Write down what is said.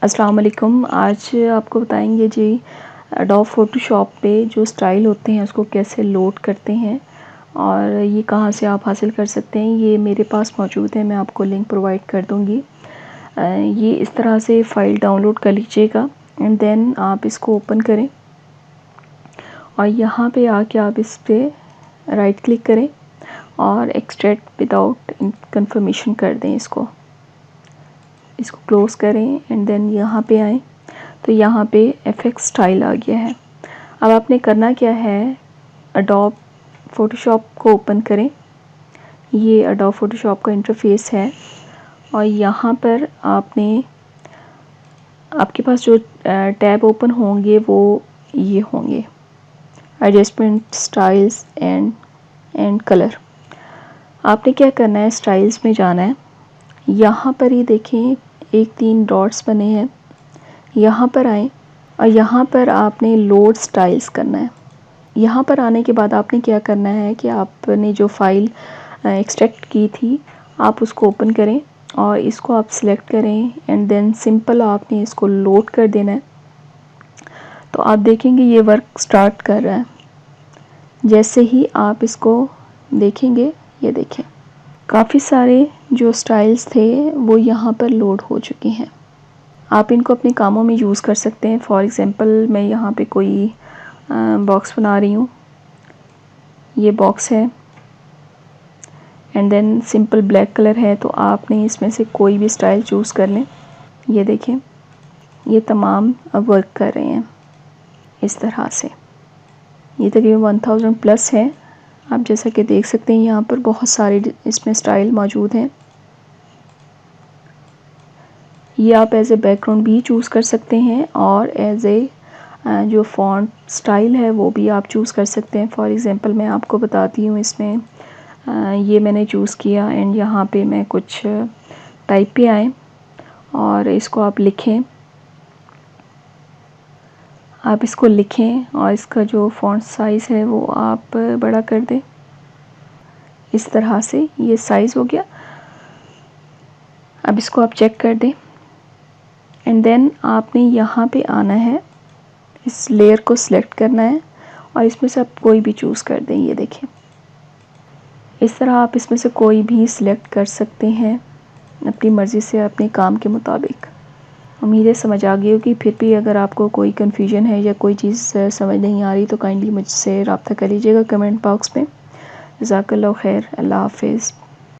अस्सलाम वालेकुम। आज आपको बताएंगे जी एडोब फ़ोटोशॉप पे जो स्टाइल होते हैं उसको कैसे लोड करते हैं और ये कहाँ से आप हासिल कर सकते हैं। ये मेरे पास मौजूद है, मैं आपको लिंक प्रोवाइड कर दूँगी। ये इस तरह से फ़ाइल डाउनलोड कर लीजिएगा एंड देन आप इसको ओपन करें और यहाँ पे आके आप इस पर राइट क्लिक करें और एक्सट्रैक्ट विदाउट कंफर्मेशन कर दें। इसको क्लोज़ करें एंड देन यहाँ पे आएँ तो यहाँ पे एफएक्स स्टाइल आ गया है। अब आपने करना क्या है, एडोब फ़ोटोशॉप को ओपन करें। ये एडोब फ़ोटोशॉप का इंटरफेस है और यहाँ पर आपके पास जो टैब ओपन होंगे वो ये होंगे, एडजस्टमेंट, स्टाइल्स एंड कलर। आपने क्या करना है, स्टाइल्स में जाना है। यहाँ पर ही देखें 1-3 डॉट्स बने हैं, यहाँ पर आएँ और यहाँ पर आपने लोड स्टाइल्स करना है। यहाँ पर आने के बाद आपने क्या करना है कि आपने जो फ़ाइल एक्सट्रैक्ट की थी आप उसको ओपन करें और इसको आप सिलेक्ट करें एंड देन सिंपल आपने इसको लोड कर देना है। तो आप देखेंगे ये वर्क स्टार्ट कर रहा है। जैसे ही आप इसको देखेंगे, ये देखें काफ़ी सारे जो स्टाइल्स थे वो यहाँ पर लोड हो चुके हैं। आप इनको अपने कामों में यूज़ कर सकते हैं। फॉर एग्ज़ाम्पल मैं यहाँ पे कोई बॉक्स बना रही हूँ, ये बॉक्स है and then simple black colour है, तो आपने इसमें से कोई भी स्टाइल चूज़ कर लें। ये देखें ये तमाम अब वर्क कर रहे हैं इस तरह से। ये तकरीबन 1000 प्लस है। आप जैसा कि देख सकते हैं यहाँ पर बहुत सारे इसमें स्टाइल मौजूद हैं। ये आप एज ए बैकग्राउंड भी चूज़ कर सकते हैं और एज ए जो फॉन्ट स्टाइल है वो भी आप चूज़ कर सकते हैं। फॉर एग्ज़ाम्पल मैं आपको बताती हूँ, इसमें ये मैंने चूज़ किया एंड यहाँ पे मैं कुछ टाइप पे आए और इसको आप लिखें। आप इसको लिखें और इसका जो फॉन्ट साइज़ है वो आप बड़ा कर दें। इस तरह से ये साइज़ हो गया। अब इसको आप चेक कर दें एंड देन आपने यहाँ पे आना है, इस लेयर को सिलेक्ट करना है और इसमें से आप कोई भी चूज़ कर दें। ये देखें इस तरह आप इसमें से कोई भी सिलेक्ट कर सकते हैं अपनी मर्ज़ी से, अपने काम के मुताबिक। उम्मीद है समझ आ गई होगी। फिर भी अगर आपको कोई कन्फ्यूजन है या कोई चीज़ समझ नहीं आ रही तो काइंडली मुझसे रब्ता कर लीजिएगा कमेंट बॉक्स में। जज़ाकल्लाह खैर। अल्लाह हाफ़िज़।